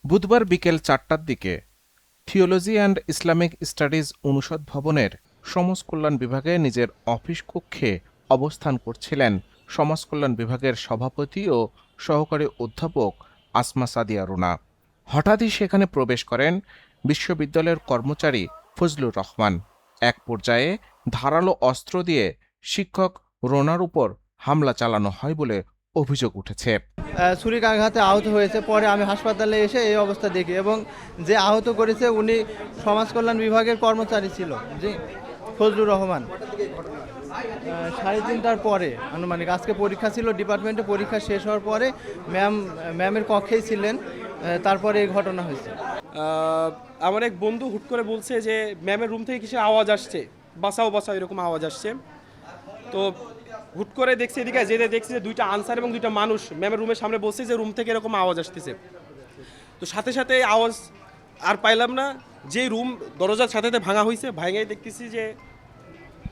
বুধবার বিকেল ৪টার দিকে থিওলজি অ্যান্ড ইসলামিক স্টাডিজ অনুষদ ভবনের সমাজ কল্যাণ বিভাগে নিজের অফিস কক্ষে অবস্থান করছিলেন সমাজ কল্যাণ বিভাগের সভাপতি ও সহকারী অধ্যাপক আসমা সাদিয়া রুনা। হঠাৎই সেখানে প্রবেশ করেন বিশ্ববিদ্যালয়ের কর্মচারী ফজলুর রহমান। এক পর্যায়ে ধারালো অস্ত্র দিয়ে শিক্ষক রোনার উপর হামলা চালানো হয় বলে অভিযোগ উঠেছে। ছুরিকাঘাতে আহত হয়েছে। পরে আমি হাসপাতালে এসে এই অবস্থা দেখি এবং যে আহত করেছে উনি সমাজ কল্যাণ বিভাগের কর্মচারী ছিল, জি, ফজলুর রহমান। 3:30টার পরে আনুমানিক, আজকে পরীক্ষা ছিল ডিপার্টমেন্টে, পরীক্ষা শেষ হওয়ার পরে ম্যামের কক্ষেই ছিলেন, তারপরে এই ঘটনা হয়েছে। আমার এক বন্ধু হুট করে বলছে যে ম্যামের রুম থেকে কিসের আওয়াজ আসছে, বাঁচাও বাঁচাও এরকম আওয়াজ আসছে। তো হুট করে দেখছি এদিকে যেতে দেখছি যে দুইটা আনসার এবং দুইটা মানুষ ম্যামের রুমের সামনে বলছে যে রুম থেকে এরকম আওয়াজ আসতেছে। তো সাথে সাথে আওয়াজ আর পাইলাম না, যে রুম দরজার সাথে সাথে ভাঙা হয়েছে, ভাঙাই দেখতেছি যে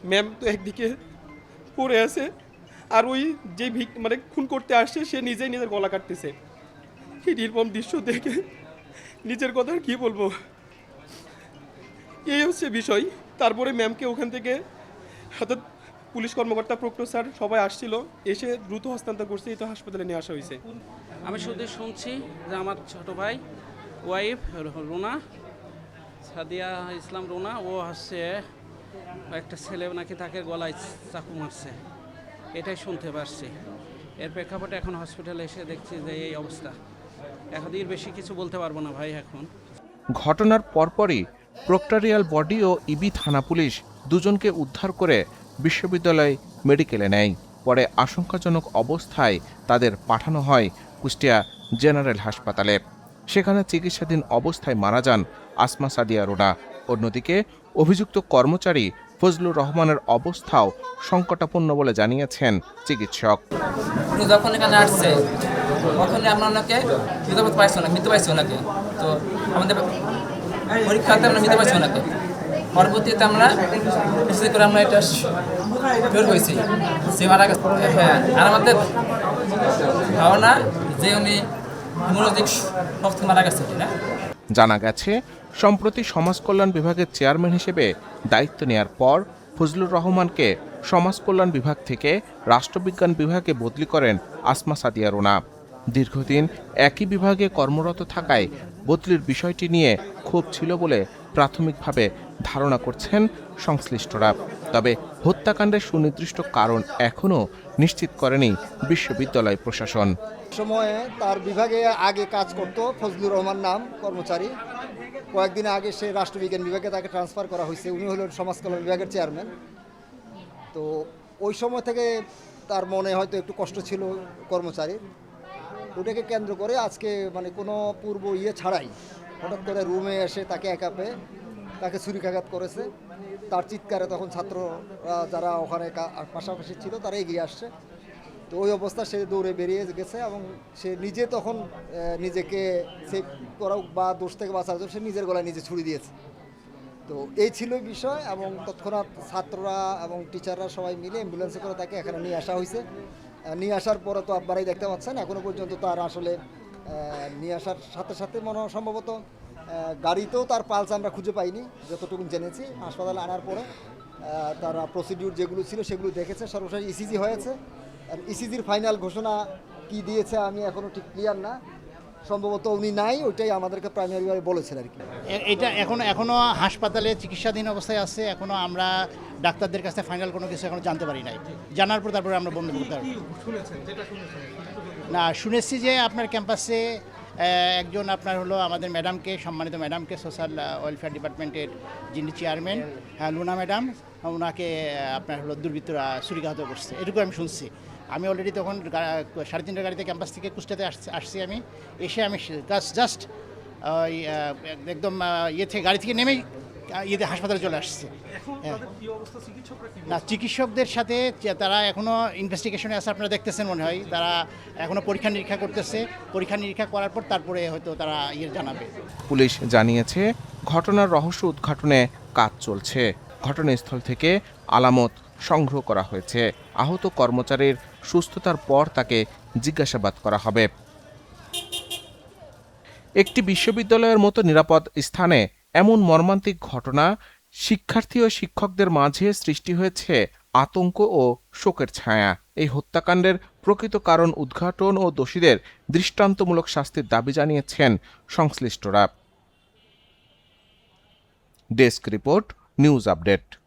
ম্যাম তো একদিকে পড়ে আছে, আর ওই যে মানে খুন করতে আসছে সে নিজেই নিজের গলা কাটতেছে। এই নির্মম দৃশ্য দেখে নিজের কথা আর কি বলবো, এই হচ্ছে বিষয়। তারপরে ম্যামকে ওখান থেকে অর্থাৎ পুলিশ কর্মকর্তা, প্রক্টর স্যার সবাই আসছিল, এসে দ্রুত হস্তান্তর করছে, এই তো হাসপাতালে নিয়ে আসা হয়েছে। আমি শুধু শুনছি যে আমার ছোট ভাই ওয়াইফ রুনা, সাদিয়া ইসলাম রুনা, ও হচ্ছে একটা ছেলে নাকি তাকে গলায় চাকু মারছে, এটাই শুনতে পারছি। এর প্রেক্ষাপটে এখন হসপিটালে এসে দেখছি যে এই অবস্থা। এখন এর বেশি কিছু বলতে পারবো না ভাই। এখন ঘটনার পরপরই প্রক্টরিয়াল বডি ও ইবি থানা পুলিশ দুজনকে উদ্ধার করে বিশ্ববিদ্যালয় মেডিকেলে নেয়। পরে আশঙ্কাজনক অবস্থায় তাদের পাঠানো হয় কুষ্টিয়া জেনারেল হাসপাতালে। সেখানে চিকিৎসাধীন অবস্থায় মারা যান আসমা সাদিয়া রুনা। অন্যদিকে অভিযুক্ত কর্মচারী ফজলুর রহমানের অবস্থাও সংকটাপন্ন বলে জানিয়েছেন চিকিৎসক। যখন এখানে আসছে তখনই আমরা ওনাকে মৃত্যু পাইছি ওনাকে। তো আমাদের পরীক্ষাতে আমরা মৃত্যু পাইছি ওনাকে। পরবর্তীতে আমরা বিশেষ করে আমরা এটা বের হয়েছি, সে মারা গেছে। হ্যাঁ, আর আমাদের ধারণা যে উনি হিমোলজিক শক থেকে মারা গেছে। জানা গেছে, সম্প্রতি সমাজ কল্যাণ বিভাগের চেয়ারম্যান হিসেবে দায়িত্ব নেয়ার পর ফজলুর রহমানকে সমাজ কল্যাণ বিভাগ থেকে রাষ্ট্রবিজ্ঞান বিভাগে বদলি করেন আসমা সাদিয়া রুনা। দীর্ঘদিন একই বিভাগে কর্মরত থাকায় বদলির বিষয়টি নিয়ে ক্ষোভ ছিল বলে প্রাথমিকভাবে ধারণা করছেন সংশ্লিষ্টরা। তবে হত্যাকাণ্ডের সুনির্দিষ্ট কারণ এখনও নিশ্চিত করেনি বিশ্ববিদ্যালয় প্রশাসন। সময়ে তার বিভাগে আগে কাজ করত ফজলুর রহমান নাম কর্মচারী। কয়েকদিন আগে সে রাষ্ট্রবিজ্ঞান বিভাগে তাকে ট্রান্সফার করা হয়েছে। উনি হলেন সমাজ কল্যাণ বিভাগের চেয়ারম্যান। তো ওই সময় থেকে তার মনে হয়তো একটু কষ্ট ছিল কর্মচারীর। ওটাকে কেন্দ্র করে আজকে মানে কোনো পূর্ব ছাড়াই হঠাৎ করে রুমে এসে তাকে একা পেয়ে তাকে ছুরিকাঘাত করেছে। তার চিৎকারে তখন ছাত্ররা যারা ওখানে পাশাপাশি ছিল তারা এগিয়ে আসছে। তো ওই অবস্থা সে দৌড়ে বেরিয়ে গেছে এবং সে নিজে তখন নিজেকে সেভ করা বা দোষ থেকে বাঁচার জন্য সে নিজের গলায় নিজে ছুরি দিয়েছে। তো এই ছিল বিষয় এবং তৎক্ষণাৎ ছাত্ররা এবং টিচাররা সবাই মিলে অ্যাম্বুলেন্সে করে তাকে এখানে নিয়ে আসা হয়েছে। নিয়ে আসার পরে তো আপনারাই দেখতে পাচ্ছেন এখনও পর্যন্ত তার আসলে নিয়ে আসার সাথে সাথে সম্ভবত গাড়িতেও তার পালস আমরা খুঁজে পাইনি, যতটুকু জেনেছি। হাসপাতালে আনার পরে তারা প্রসিডিউর যেগুলো ছিল সেগুলো দেখেছে, সর্বশেষ ইসিজি হয়েছে। ইসিজির ফাইনাল ঘোষণা কি দিয়েছে আমি এখনও ঠিক ক্লিয়ার না, সম্ভবত উনি নাই, ওইটাই আমাদেরকে প্রাইমারিভাবে বলেছেন আর কি। এটা এখনও হাসপাতালে চিকিৎসাধীন অবস্থায় আছে। এখনও আমরা ডাক্তারদের কাছে ফাইনাল কোনো কিছু এখনও জানতে পারি নাই। জানার পর তারপরে আমরা বন্ধ করতে পারবো। না, শুনেছি যে আপনার ক্যাম্পাসে একজন আপনার হলো আমাদের ম্যাডামকে, সম্মানিত ম্যাডামকে, সোশ্যাল ওয়েলফেয়ার ডিপার্টমেন্টের যিনি চেয়ারম্যান, লুনা ম্যাডাম, ওনাকে আপনার হলো দুর্বৃত্তরা ছুরিকাঘাত করছে, এটুকু আমি শুনছি। আমি অলরেডি তখন 3:30টার গাড়িতে ক্যাম্পাস থেকে কুষ্টিয়াতে আসছি। আমি জাস্ট ওই একদম থেকে গাড়ি থেকে নেমেই হাসপাতালে চলে আসছে। না, চিকিৎসকদের সাথে তারা এখনও ইনভেস্টিগেশনে আছে, আপনারা দেখতেছেন মনে হয়। তারা এখনও পরীক্ষা নিরীক্ষা করতেছে। পরীক্ষা নিরীক্ষা করার পর তারপরে হয়তো তারা জানাবে। পুলিশ জানিয়েছে, ঘটনার রহস্য উদ্ঘাটনে কাজ চলছে। ঘটনাস্থল থেকে আলামত সংগ্রহ করা হয়েছে। আহত কর্মচারীর সুস্থতার পর তাকে জিজ্ঞাসাবাদ করা হবে। একটি বিশ্ববিদ্যালয়ের মতো নিরাপদ স্থানে এমন মর্মান্তিক ঘটনা, শিক্ষার্থী ও শিক্ষকদের মাঝে সৃষ্টি হয়েছে আতঙ্ক ও শোকের ছায়া। এই হত্যাকাণ্ডের প্রকৃত কারণ উদ্ঘাটন ও দোষীদের দৃষ্টান্তমূলক শাস্তির দাবি জানিয়েছেন সংশ্লিষ্টরা। Desk report, news update.